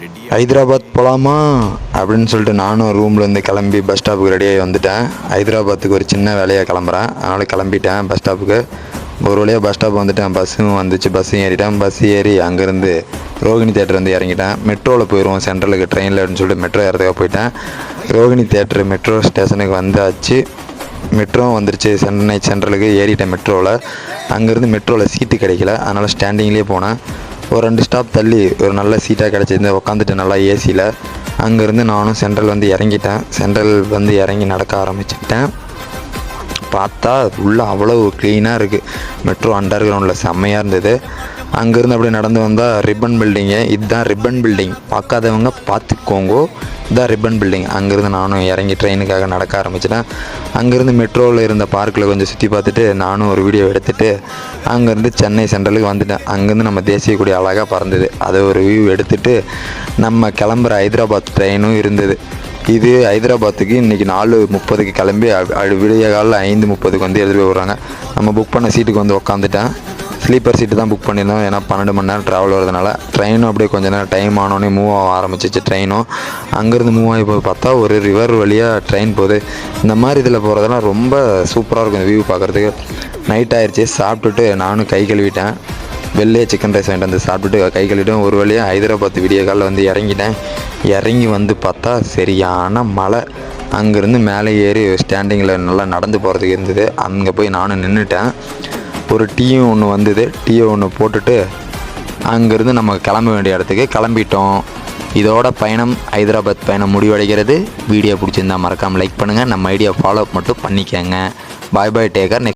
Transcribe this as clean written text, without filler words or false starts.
ஹைதராபாத் போகலாமா அப்படின்னு சொல்லிட்டு நானும் ரூம்லேருந்து கிளம்பி பஸ் ஸ்டாப்புக்கு ரெடியாகி வந்துட்டேன். ஹைதராபாத்துக்கு ஒரு சின்ன வேலையாக கிளம்புறேன், அதனால் கிளம்பிட்டேன் பஸ் ஸ்டாப்புக்கு. ஒரு வழியாக பஸ் ஸ்டாப் வந்துட்டேன். பஸ்ஸும் வந்துச்சு, பஸ்ஸும் ஏறிட்டேன். பஸ் ஏறி அங்கேருந்து ரோகிணி தேட்டர் வந்து இறங்கிட்டேன். மெட்ரோவில் போயிடுவோம் சென்ட்ரலுக்கு ட்ரெயினில் அப்படின்னு சொல்லிட்டு மெட்ரோ ஏறதுக்காக போயிட்டேன். ரோகிணி தேட்டர் மெட்ரோ ஸ்டேஷனுக்கு வந்தாச்சு. மெட்ரோ வந்துருச்சு சென்னை சென்ட்ரலுக்கு. ஏறிட்டேன் மெட்ரோவில். அங்கேருந்து மெட்ரோவில் சீட்டு கிடைக்கல, அதனால் ஸ்டாண்டிங்லேயே போனேன். ஒரு 2 ஸ்டாப் தள்ளி ஒரு நல்ல சீட்டாக கிடச்சிருந்து உட்காந்துட்டு நல்லா ஏசியில். அங்கேருந்து நானும் சென்ட்ரல் வந்து இறங்கிட்டேன். சென்ட்ரல் வந்து இறங்கி நடக்க ஆரம்பிச்சிட்டேன். பார்த்தா உள்ளே அவ்வளோ க்ளீனாக இருக்குது. மெட்ரோ அண்டர் கிரவுண்டில் செம்மையாக இருந்தது. அங்கேருந்து அப்படியே நடந்து வந்தால் ரிப்பன் பில்டிங்கு. இதுதான் ரிப்பன் பில்டிங், பார்க்காதவங்க பார்த்துக்கோங்க. இதுதான் ரிப்பன் பில்டிங். அங்கேருந்து நானும் இறங்கி ட்ரெயினுக்காக நடக்க ஆரம்பிச்சிட்டேன். அங்கேருந்து மெட்ரோவில் இருந்த பார்க்கில் கொஞ்சம் சுற்றி பார்த்துட்டு நானும் ஒரு வீடியோ எடுத்துகிட்டு அங்கேருந்து சென்னை சென்ட்ரலுக்கு வந்துட்டேன். அங்கேருந்து நம்ம தேசிய கொடி அழகாக பறந்தது, அதை ஒரு வியூ எடுத்துகிட்டு நம்ம கிளம்புற ஹைதராபாத் ட்ரெயினும் இருந்தது. இது ஹைதராபாத்துக்கு இன்றைக்கி 4:30க்கு கிளம்பி விடிய காலையில் 5:30க்கு வந்து எடுத்துகிட்டு போய் விட்றாங்க. நம்ம புக் பண்ண சீட்டுக்கு வந்து உட்காந்துட்டேன். ஸ்லீப்பர் சீட்டு தான் புக் பண்ணியிருந்தோம், ஏன்னா 12 மணி நேரம் ட்ராவல் வரதுனால. ட்ரெயினும் அப்படியே கொஞ்சம் நேரம் டைம் ஆனோடனே மூவ் ஆக ஆரம்பிச்சிச்சு ட்ரெயினும். அங்கேருந்து மூவ் ஆகி போய் பார்த்தா ஒரு ரிவர் வழியாக ட்ரெயின் போகுது. இந்த மாதிரி இதில் போகிறதெல்லாம் ரொம்ப சூப்பராக இருக்கும் இந்த வியூ பார்க்குறதுக்கு. நைட் ஆயிடுச்சு. சாப்பிட்டுட்டு நானும் கை கழுவிட்டேன். வெளியே சிக்கன் ரைஸ் வாங்கிட்டு வந்து சாப்பிட்டுட்டு கை கழுவிட்டேன். ஒரு வழியாக ஹைதராபாத் விடிய காலில் வந்து இறங்கிட்டேன். இறங்கி வந்து பார்த்தா சரியான மழை. அங்கேருந்து மேலே ஏறி ஸ்டாண்டிங்கில் நல்லா நடந்து போகிறதுக்கு இருந்தது. அங்கே போய் நானும் நின்றுட்டேன். ஒரு டீயும் ஒன்று வந்தது. டீயை ஒன்று போட்டுட்டு அங்கேருந்து நம்ம கிளம்ப வேண்டிய இடத்துக்கு கிளம்பிட்டோம். இதோட பயணம், ஹைதராபாத் பயணம் முடிவடைகிறது. வீடியோ பிடிச்சிருந்தா மறக்காமல் லைக் பண்ணுங்கள். நம்ம ஐடியா ஃபாலோ அப் மட்டும் பண்ணிக்கோங்க. பாய் பாய், டேக்கர்.